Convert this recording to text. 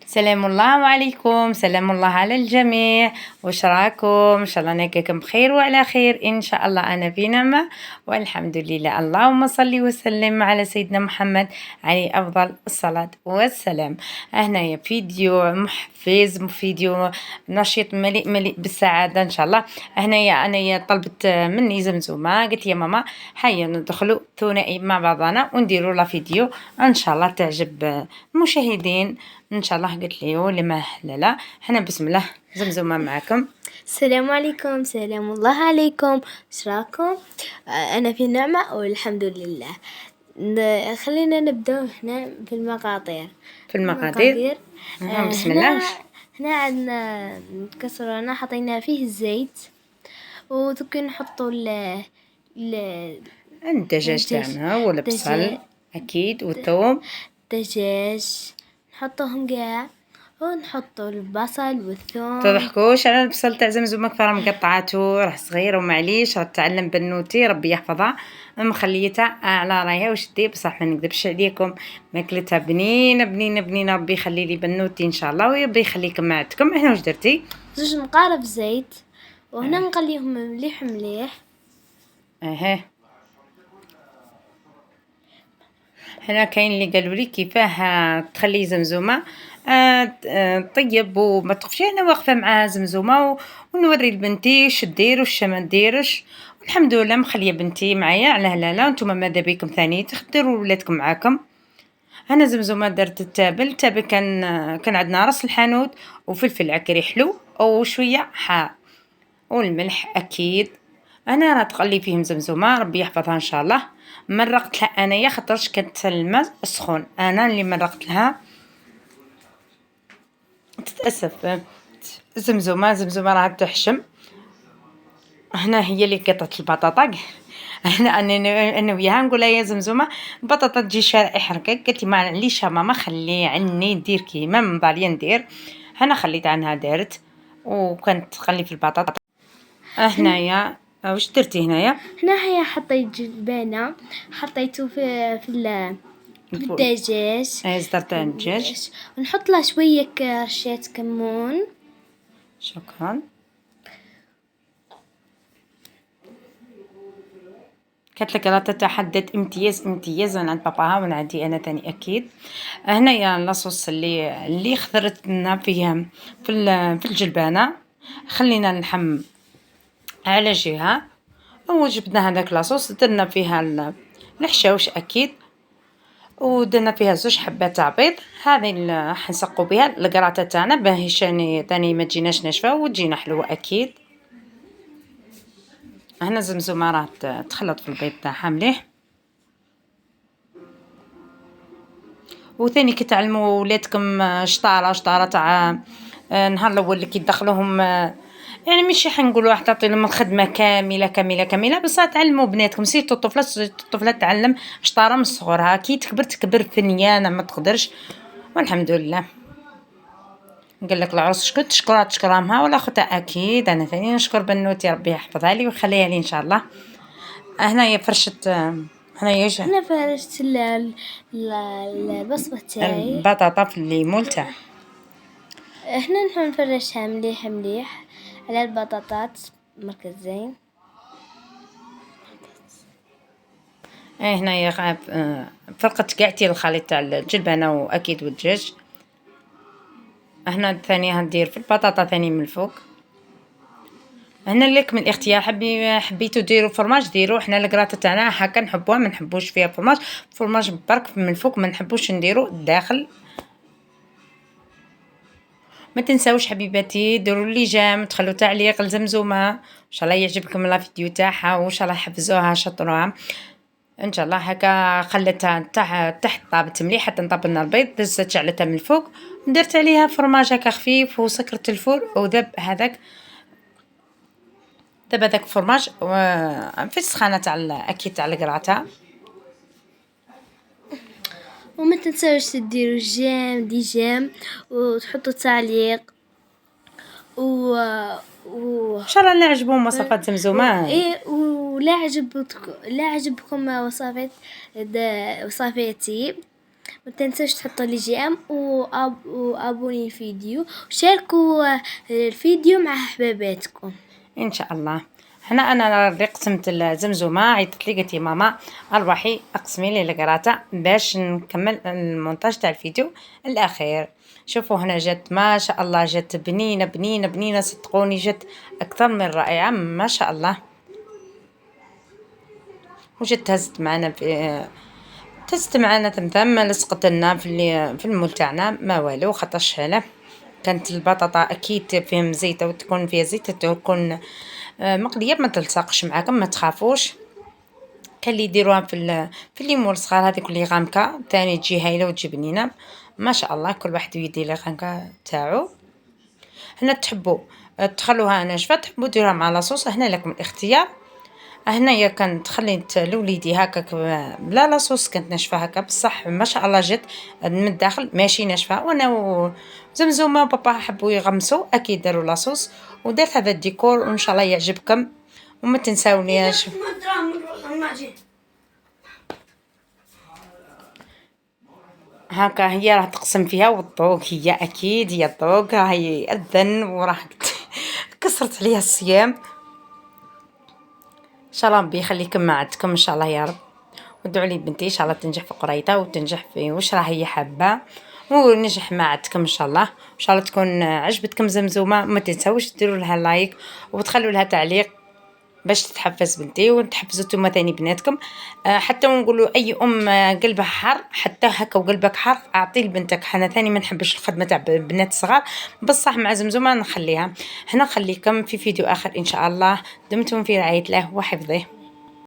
سلام الله عليكم، سلام الله على الجميع، واش راكم؟ إن شاء الله نلقاكم بخير وعلى خير إن شاء الله، أنا في نعمة والحمد لله. اللهم صل وسلم على سيدنا محمد عليه أفضل الصلاة والسلام. هنايا فيديو محفز، فيديو نشيط مليء بالسعادة إن شاء الله. هنايا أنايا طلبت مني زمزومة، قلت يا ماما هيا ندخلوا ثنائي مع بعضنا ونديروا لا فيديو إن شاء الله تعجب المشاهدين ان شاء الله. قلت لي واللي ما لا حنا بسم الله زمزمه معكم. السلام عليكم، سلام الله عليكم، ايش راكم؟ انا في نعمة والحمد لله. خلينا نبدأ هنا في المقادير. في المقادير بسم الله. هنا عندنا كسرنا حطينا فيه الزيت، ودك نحطوا الدجاج تاعنا والبصل اكيد والثوم الدجاج نحطوهم كاع، ونحطوا البصل والثوم. تضحكوش على البصل تاع زمزمه كثر مقطعاتو، راه صغيره ومعليش راه تعلم بنوتي ربي يحفظها، مخليتها على رايها وشدي، بصح ما نكذبش عليكم ماكلتها بنينه ربي يخلي لي بنوتي ان شاء الله وربي يخليكم مع عندكم. هنا واش درتي؟ زوج مقارب زيت، وهنا نقليهم مليح. هنا كاين اللي قالوا لي كيفاه تخلي زمزمه طيب وما تخفش. انا واقفه مع زمزمه ونوري لبنتي اش دير واش ما نديرش، والحمد لله مخليه بنتي معايا على هلاله. نتوما ماذا بيكم ثاني تخدروا ولادكم معاكم. انا زمزمه درت التابل كان عندنا راس الحانوت وفلفل عكري حلو وشويه حار والملح اكيد. انا راه تقلي فيهم زمزمه ربي يحفظها ان شاء الله. مرقت لها انايا خاطرش كانت الماء سخون، انا اللي مرقت لها. تتاسف زمزمه راه تحشم. هنا هي اللي قطعت البطاطا. انا وياها نقول لها يا زمزمه البطاطا تجي شرائح ركاك، قالت لي معليش يا ماما خلي عني ندير كيما من بالي ندير. انا خليت عنها دارت وكانت تخلي في البطاطا. هنايا واش درتي هنايا؟ هنا حطيت جبانة، حطيته في الدجاج. زدرت الدجاج ونحط له شوية رشات كمون. شكرا. كانت لك راه تتحدث امتياز من عند باباها ومن عندي انا ثاني اكيد. هنايا لاصوص اللي خضرت لنا فيها في الجلبانه، خلينا نلحم على جهه وجبنا هذاك لاصوص درنا فيها الحشاوش اكيد، ودرنا فيها زوج حبات تاع بيض. هذه حنسقوا بها القراطه تاعنا باش ثاني ما تجيناش ناشفه وتجينا حلوه اكيد. هنا زمزمه راه تخلط في البيض تاعها مليح. وثاني كتعلموا ولادكم شطاره تاع نهار الاول اللي كيدخلوهم، يعني ماشي حنقولوا راح تعطي لهم الخدمه كامله بصح تعلموا بناتكم سيتو الطفله تعلم شطاره من صغرها، كي تكبر فنيانه ما تقدرش. والحمد لله. قال لك العروس شكون تشكر امها ولا اختها اكيد. انا ثاني نشكر بنوتي ربي يحفظها لي ويخليها لي ان شاء الله. هنايا فرشت هنايا انا فرشت البصمه تاعي البطاطا في الليمون تاعها. هنا نحن نفرشها مليح على البطاطات مركزين. هنايا فرقت كاعتي الخليط تاع الجلبانه واكيد والدجاج. هنا الثاني هندير في البطاطا ثاني من الفوق. هنا لك من الاختيار، حبيتو ديروا فرماج ديروا. حنا الكراطه تاعنا هكا نحبوها، ما نحبوش فيها فرماج برك من الفوق، ما نحبوش نديروا الداخل. ما تنساوش حبيباتي ديروا لي جيم، تخلوا تعليق لزمزمه ان شاء الله يعجبكم لا فيديو تاعها وان شاء الله حفزوها شطروها ان شاء الله. هكا خلتها تحت طابت مليح حتى نطاب لنا البيض، دزت شعلتها من الفوق ودرت عليها فرماج هكا خفيف وسكرت الفور وذب هذاك فرماج في السخانه تاع اكيد تاع الكراطه. وما تنساوش تديروا جيم وتحطوا تعليق ان شاء الله نعجبهم وصفات زمزمه. ولا عجبكم وصفاتي ومتنسوش تحطوا لي جيم وابوني الفيديو وشاركوا الفيديو مع حباباتكم ان شاء الله. هنا انا اللي قسمت الزمزمه، عيطت لي قالت لي ماما اربحي اقسمي لي الكراته باش نكمل المونتاج تاع الفيديو الاخير. شوفوا هنا جات ما شاء الله، جات بنينه بنينه بنينه، صدقوني جات اكثر من رائعه ما شاء الله. وجات تهزت معنا تمثم، لصقت لنا في المول تاعنا ما والو خاطرش له كانت البطاطا اكيد فيها مزيته وتكون فيها زيت تكون مقليه ما تلصقش معاكم ما تخافوش. كان اللي يديروها في الليمون الصغار هذيك اللي غامكه ثاني تجي هايله وتجي بنينه ما شاء الله. كل واحد يدير لي غامكه تاعو. هنا تحبوا تخلوها ناشفه، تحبوا ديروها مع لاصوص، هنا لكم الاختيار. هنايا كانت خليت لوليدي هكاك بلا لاصوص، كانت ناشفه هكا بصح ما شاء الله جات من الداخل ماشي ناشفه. وانا وزمزمه وبابا حبوا يغمسوا اكيد داروا لاصوص ودرت هذا الديكور وان شاء الله يعجبكم. وما تنساونيش هاكا هي راح تقسم فيها والطوق، هي اكيد هي الطوق هي اذن وراح كسرت عليها الصيام. ان شاء الله ربي يخليكم مع عندكم ان شاء الله يا رب. ودعوا لي بنتي ان شاء الله تنجح في قرايتها وتنجح في واش راهي حابه ونجح مع عندكم ان شاء الله. ان شاء الله تكون عجبتكم زمزمه. ما تنساوش ديروا لها لايك وتخلوا لها تعليق باش تتحفز بنتي وتحفزوا نتوما ثاني بناتكم. حتى ونقولوا اي قلبها حار حتى هكا وقلبك حار اعطي لبنتك. حنا ثاني ما نحبش الخدمه تاع بنات صغار بصح مع زمزمه نخليها. هنا خليكم في فيديو اخر ان شاء الله. دمتم في رعايه الله وحفظه.